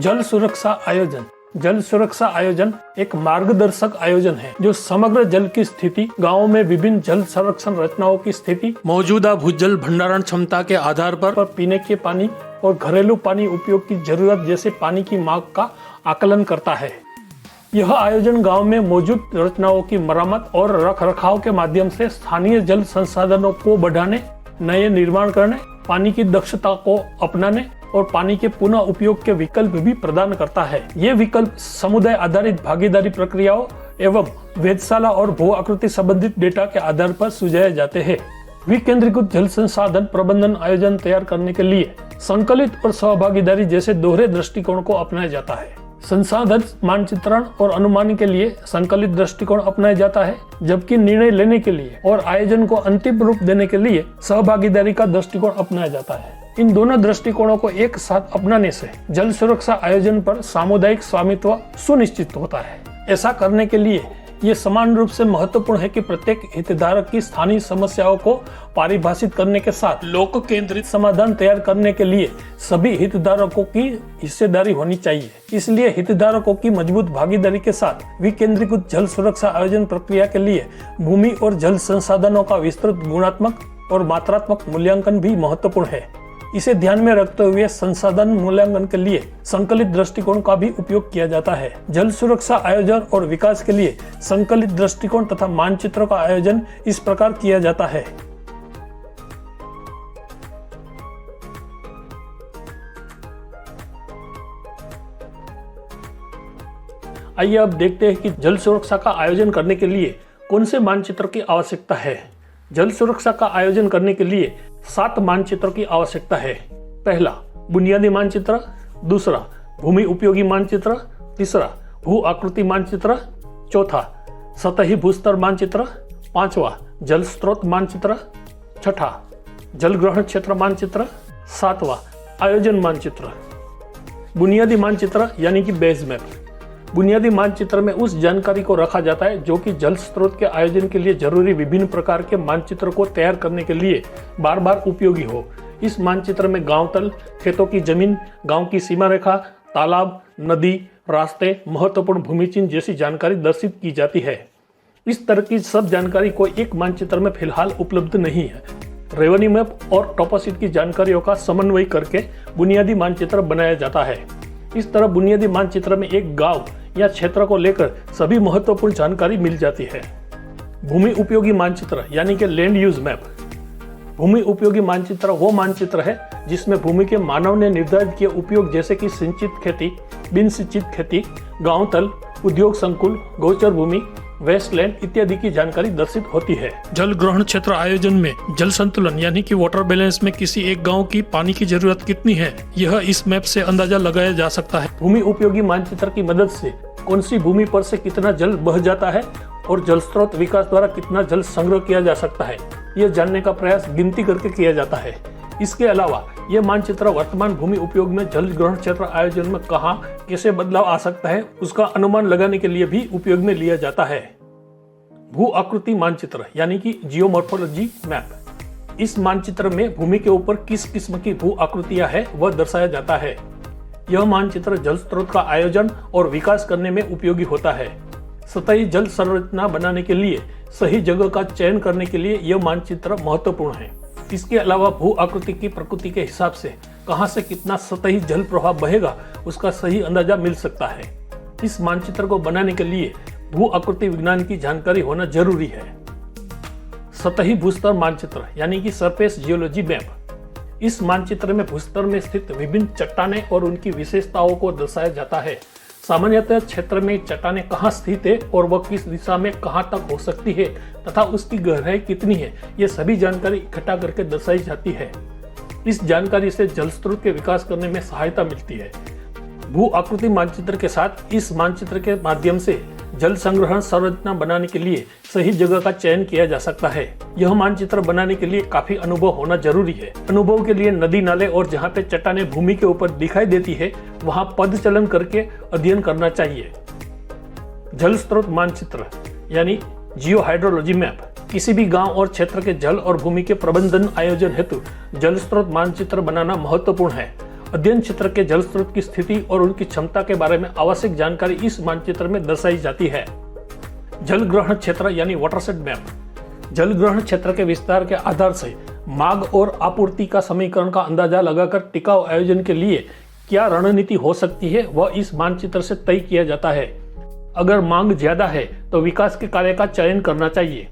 जल सुरक्षा आयोजन। जल सुरक्षा आयोजन एक मार्गदर्शक आयोजन है जो समग्र जल की स्थिति, गांवों में विभिन्न जल संरक्षण रचनाओं की स्थिति, मौजूदा भूजल भंडारण क्षमता के आधार पर पीने के पानी और घरेलू पानी उपयोग की जरूरत जैसे पानी की मांग का आकलन करता है। यह आयोजन गांव में मौजूद रचनाओं की मरम्मत और रखरखाव के माध्यम से स्थानीय जल संसाधनों को बढ़ाने, नए निर्माण करने, पानी की दक्षता को अपनाने और पानी के पुनः उपयोग के विकल्प भी प्रदान करता है। ये विकल्प समुदाय आधारित भागीदारी प्रक्रियाओं एवं वेधशाला और भू आकृति संबंधित डेटा के आधार पर सुझाए जाते हैं। विकेंद्रीकृत जल संसाधन प्रबंधन आयोजन तैयार करने के लिए संकलित और सहभागीदारी जैसे दोहरे दृष्टिकोण को अपनाया जाता है। संसाधन मानचित्रण और अनुमान के लिए संकलित दृष्टिकोण अपनाया जाता है, जबकि निर्णय लेने के लिए और आयोजन को अंतिम रूप देने के लिए सहभागीदारी का दृष्टिकोण अपनाया जाता है। इन दोनों दृष्टिकोणों को एक साथ अपनाने से जल सुरक्षा आयोजन पर सामुदायिक स्वामित्व सुनिश्चित होता है। ऐसा करने के लिए ये समान रूप से महत्वपूर्ण है कि प्रत्येक हितधारक की स्थानीय समस्याओं को परिभाषित करने के साथ लोक केंद्रित समाधान तैयार करने के लिए सभी हितधारकों की हिस्सेदारी होनी चाहिए। इसलिए हितधारकों की मजबूत भागीदारी के साथ विकेंद्रीकृत जल सुरक्षा आयोजन प्रक्रिया के लिए भूमि और जल संसाधनों का विस्तृत गुणात्मक और मात्रात्मक मूल्यांकन भी महत्वपूर्ण है। इसे ध्यान में रखते हुए संसाधन मूल्यांकन के लिए संकलित दृष्टिकोण का भी उपयोग किया जाता है। जल सुरक्षा आयोजन और विकास के लिए संकलित दृष्टिकोण तथा मानचित्रों का आयोजन इस प्रकार किया जाता है। आइए अब देखते हैं कि जल सुरक्षा का आयोजन करने के लिए कौन से मानचित्र की आवश्यकता है। जल सुरक्षा का आयोजन करने के लिए 7 मानचित्रों की आवश्यकता है। पहला, बुनियादी मानचित्र। दूसरा, भूमि उपयोगी मानचित्र। तीसरा, भू आकृति मानचित्र। चौथा, सतही भूस्तर मानचित्र। पांचवा, जल स्रोत मानचित्र। छठा, जल ग्रहण क्षेत्र मानचित्र। सातवां, आयोजन मानचित्र। बुनियादी मानचित्र यानी कि बेस मैप। बुनियादी मानचित्र में उस जानकारी को रखा जाता है जो कि जल स्रोत के आयोजन के लिए जरूरी विभिन्न प्रकार के मानचित्र को तैयार करने के लिए बार बार उपयोगी हो। इस मानचित्र में गांव तल, खेतों की जमीन, गांव की सीमा रेखा, तालाब, नदी, रास्ते, महत्वपूर्ण भूमि चिन्ह जैसी जानकारी दर्शित की जाती है। इस तरह की सब जानकारी कोई एक मानचित्र में फिलहाल उपलब्ध नहीं है। रेवेन्यू मैप और टॉपोशीट की जानकारियों का समन्वय करके बुनियादी मानचित्र बनाया जाता है। इस तरह बुनियादी मानचित्र में एक गांव या क्षेत्र को लेकर सभी महत्वपूर्ण जानकारी मिल जाती है। भूमि उपयोगी मानचित्र यानी कि लैंड यूज मैप। भूमि उपयोगी मानचित्र वो मानचित्र है जिसमें भूमि के मानव ने निर्धारित किए उपयोग जैसे कि सिंचित खेती, बिन सिंचित खेती, गांव तल, उद्योग संकुल, गोचर भूमि, वेस्टलैंड इत्यादि की जानकारी दर्शित होती है। जल ग्रहण क्षेत्र आयोजन में जल संतुलन यानी कि वाटर बैलेंस में किसी एक गांव की पानी की जरूरत कितनी है, यह इस मैप से अंदाजा लगाया जा सकता है। भूमि उपयोगी मानचित्र की मदद से कौन सी भूमि पर से कितना जल बह जाता है और जल स्रोत विकास द्वारा कितना जल संग्रह किया जा सकता है, यह जानने का प्रयास गिनती करके किया जाता है। इसके अलावा यह मानचित्र वर्तमान भूमि उपयोग में जल ग्रहण क्षेत्र आयोजन में कहां कैसे बदलाव आ सकता है उसका अनुमान लगाने के लिए भी उपयोग में लिया जाता है। भू आकृति मानचित्र यानी कि जियोमॉर्फोलॉजी मैप। इस मानचित्र में भूमि के ऊपर किस किस्म की भू आकृतियां है वह दर्शाया जाता है। यह मानचित्र जल स्रोत का आयोजन और विकास करने में उपयोगी होता है। सतही जल संरचना बनाने के लिए सही जगह का चयन करने के लिए यह मानचित्र महत्वपूर्ण है। इसके अलावा भू आकृति की प्रकृति के हिसाब से कहां से कितना सतही जल प्रवाह बहेगा उसका सही अंदाजा मिल सकता है। इस मानचित्र को बनाने के लिए भू आकृति विज्ञान की जानकारी होना जरूरी है। सतही भूस्तर मानचित्र यानी कि सरफेस जियोलॉजी मैप। इस मानचित्र में भूस्तर में स्थित विभिन्न चट्टानें और उनकी विशेषताओं को दर्शाया जाता है। सामान्यतः क्षेत्र में चट्टानें कहाँ स्थित है और वह किस दिशा में कहाँ तक हो सकती है तथा उसकी गहराई कितनी है, ये सभी जानकारी इकट्ठा करके दर्शाई जाती है। इस जानकारी से जल स्रोत के विकास करने में सहायता मिलती है। भू आकृति मानचित्र के साथ इस मानचित्र के माध्यम से जल संग्रहण संरचना बनाने के लिए सही जगह का चयन किया जा सकता है। यह मानचित्र बनाने के लिए काफी अनुभव होना जरूरी है। अनुभव के लिए नदी नाले और जहाँ पे चट्टानें भूमि के ऊपर दिखाई देती है वहाँ पद चलन करके अध्ययन करना चाहिए। जल स्रोत मानचित्र यानी जियो हाइड्रोलॉजी मैप। किसी भी गांव और क्षेत्र के जल और भूमि के प्रबंधन आयोजन हेतु जल स्रोत मानचित्र बनाना महत्वपूर्ण है अध्ययन क्षेत्र के जल स्रोत की स्थिति और उनकी क्षमता के बारे में आवश्यक जानकारी इस मानचित्र में दर्शाई जाती है। जल ग्रहण क्षेत्र यानी वाटरशेड मैप। जल ग्रहण क्षेत्र के विस्तार के आधार से मांग और आपूर्ति का समीकरण का अंदाजा लगाकर टिकाऊ आयोजन के लिए क्या रणनीति हो सकती है वह इस मानचित्र से तय किया जाता है। अगर मांग ज्यादा है तो विकास के कार्य का चयन करना चाहिए।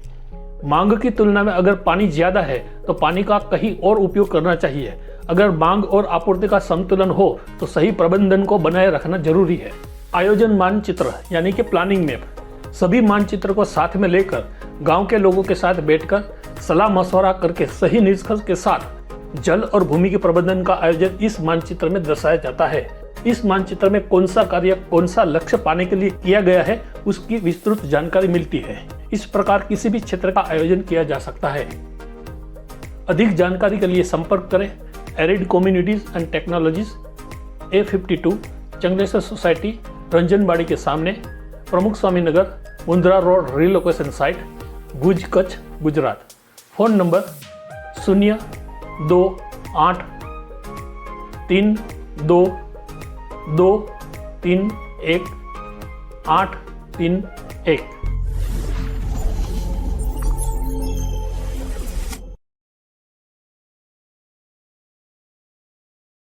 मांग की तुलना में अगर पानी ज्यादा है तो पानी का कहीं और उपयोग करना चाहिए। अगर मांग और आपूर्ति का संतुलन हो तो सही प्रबंधन को बनाए रखना जरूरी है। आयोजन मानचित्र यानी कि प्लानिंग मैप। सभी मानचित्र को साथ में लेकर गांव के लोगों के साथ बैठकर सलाह मशवरा करके सही निष्कर्ष के साथ जल और भूमि के प्रबंधन का आयोजन इस मानचित्र में दर्शाया जाता है। इस मानचित्र में कौन सा कार्य कौन सा लक्ष्य पाने के लिए किया गया है उसकी विस्तृत जानकारी मिलती है। इस प्रकार किसी भी क्षेत्र का आयोजन किया जा सकता है। अधिक जानकारी के लिए संपर्क करें arid communities and technologies A52 Changleshwar society Ranjanbadi के सामने Pramukh Swami Nagar Mundra road relocation site Bhuj Kutch Gujarat. Phone number 02832231831।